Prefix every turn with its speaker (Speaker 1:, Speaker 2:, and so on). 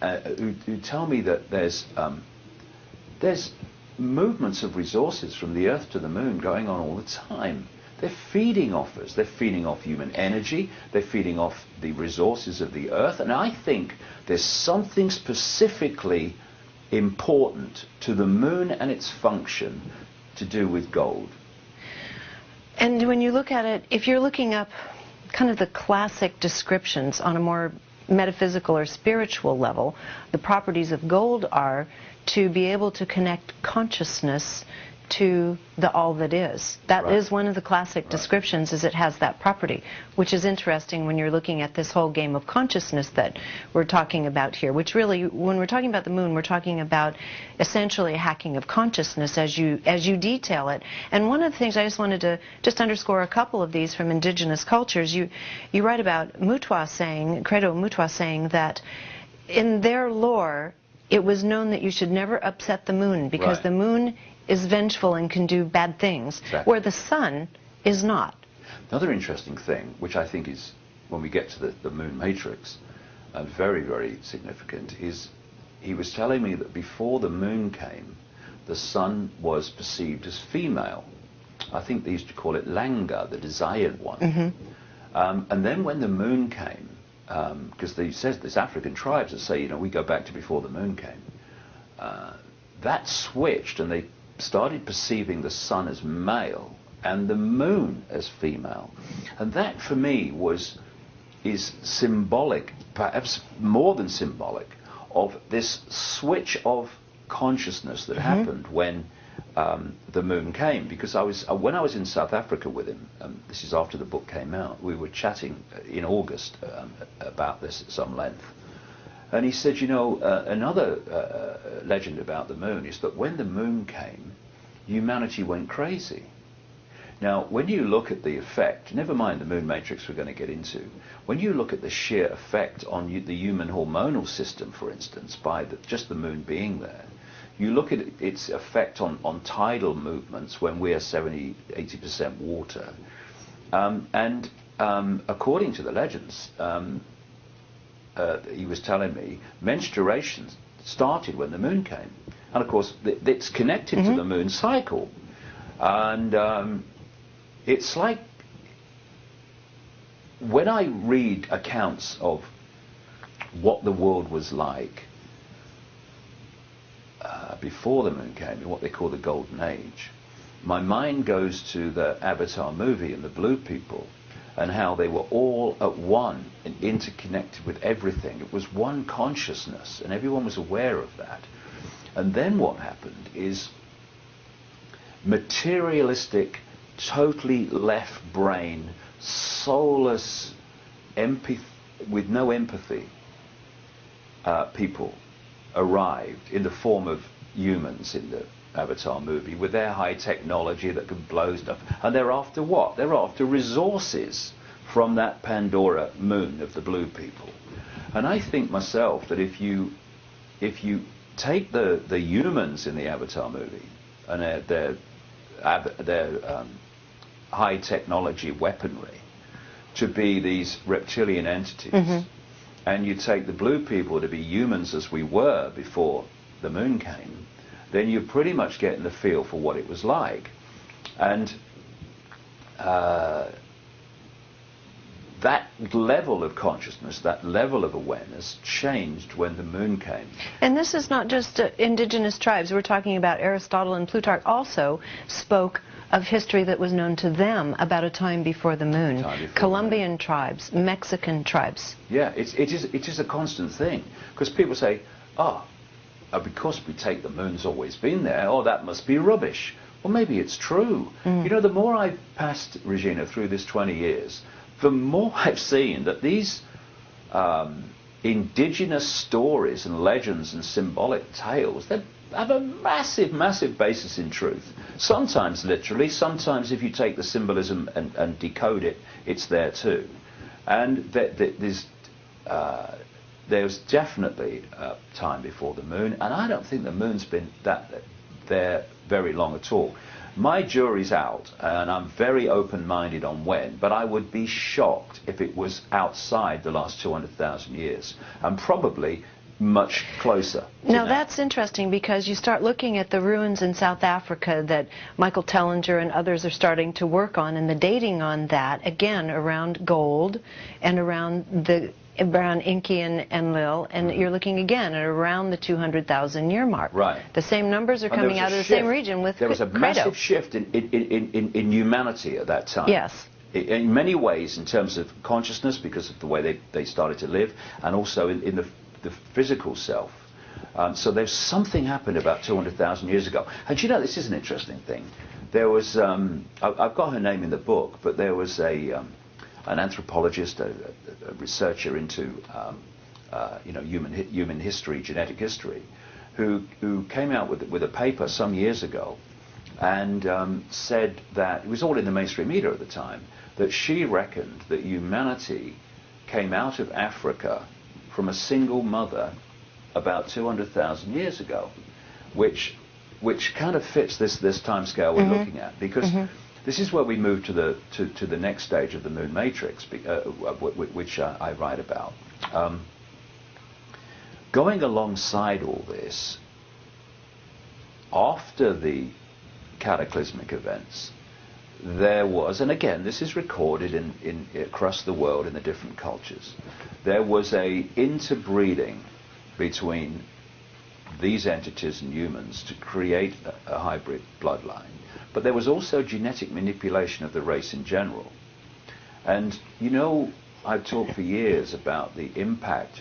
Speaker 1: who tell me that there's movements of resources from the Earth to the Moon going on all the time. They're feeding off us. They're feeding off human energy. They're feeding off the resources of the Earth. And I think there's something specifically important to the Moon and its function to do with gold.
Speaker 2: And when you look at it, if you're looking up kind of the classic descriptions on a more metaphysical or spiritual level, the properties of gold are to be able to connect consciousness to the all that is. That
Speaker 1: Right.
Speaker 2: is one of the classic descriptions, is it has that property, which is interesting when you're looking at this whole game of consciousness that we're talking about here, which really, when we're talking about the Moon, we're talking about essentially a hacking of consciousness as you detail it. And one of the things I just wanted to just underscore a couple of these from indigenous cultures. You write about Mutwa saying, Credo Mutwa saying that in their lore, it was known that you should never upset the Moon because
Speaker 1: Right.
Speaker 2: the Moon is vengeful and can do bad things,
Speaker 1: Exactly.
Speaker 2: where the Sun is not.
Speaker 1: Another interesting thing, which I think is, when we get to the Moon matrix, very, very significant, is he was telling me that before the Moon came, the Sun was perceived as female. I think they used to call it Langa, the desired one.
Speaker 2: Mm-hmm.
Speaker 1: And then when the Moon came, because he says there's African tribes that say, you know, we go back to before the Moon came, that switched and they started perceiving the Sun as male and the Moon as female. And that for me is symbolic, perhaps more than symbolic, of this switch of consciousness that happened when the Moon came. Because when I was in South Africa with him, this is after the book came out, we were chatting in August about this at some length. And he said, you know, another legend about the Moon is that when the Moon came, humanity went crazy. Now, when you look at the effect, never mind the Moon matrix we're going to get into, when you look at the sheer effect on the human hormonal system, for instance, by just the Moon being there, you look at its effect on tidal movements when we are 70–80% water. According to the legends, he was telling me, menstruation started when the Moon came. And of course, it's connected to the Moon cycle. And it's like, when I read accounts of what the world was like before the Moon came, what they call the Golden Age, my mind goes to the Avatar movie and the Blue People, and how they were all at one and interconnected with everything. It was one consciousness, and everyone was aware of that. And then what happened is materialistic, totally left brain, soulless, with no empathy, people arrived in the form of humans in the Avatar movie with their high technology that could blow stuff. And they're after what? They're after resources from that Pandora moon of the Blue People. And I think myself that if you take the humans in the Avatar movie and their high technology weaponry to be these reptilian entities, and you take the Blue People to be humans as we were before the Moon came, then you're pretty much getting the feel for what it was like. And that level of consciousness, that level of awareness changed when the Moon came.
Speaker 2: And this is not just indigenous tribes. We're talking about Aristotle and Plutarch also spoke of history that was known to them about a time before the Moon. Colombian tribes, Mexican tribes.
Speaker 1: Yeah, it is a constant thing. Because people say, because we take the Moon's always been there, that must be rubbish. Well, maybe it's true. You know, the more I've passed, Regina, through this 20 years, the more I've seen that these indigenous stories and legends and symbolic tales, they have a massive, massive basis in truth. Sometimes literally, sometimes if you take the symbolism and decode it, it's there too. And there's definitely a time before the Moon, and I don't think the Moon's been there very long at all. My jury's out, and I'm very open-minded on when, but I would be shocked if it was outside the last 200,000 years. And probably much closer.
Speaker 2: Now that's interesting, because you start looking at the ruins in South Africa that Michael Tellinger and others are starting to work on, and the dating on that, again, around gold and around Icke and Enlil, and you're looking again at around the 200,000 year mark.
Speaker 1: Right.
Speaker 2: The same numbers are coming out of the same region with
Speaker 1: There was a
Speaker 2: Credo.
Speaker 1: massive shift in humanity at that time.
Speaker 2: Yes.
Speaker 1: In many ways, in terms of consciousness, because of the way they started to live, and also in the physical self. So there's something happened about 200,000 years ago. And you know, this is an interesting thing. There was, I've got her name in the book, but there was an anthropologist, a researcher into you know, human history, genetic history, who came out with a paper some years ago and said that, it was all in the mainstream media at the time, that she reckoned that humanity came out of Africa from a single mother about 200,000 years ago, which kind of fits this time scale we're looking at, because this is where we move to the next stage of the moon matrix, which I write about. Going alongside all this, after the cataclysmic events, there was, and again this is recorded in across the world in the different cultures, there was a interbreeding between these entities and humans to create a hybrid bloodline. But there was also genetic manipulation of the race in general. And you know, I've talked for years about the impact of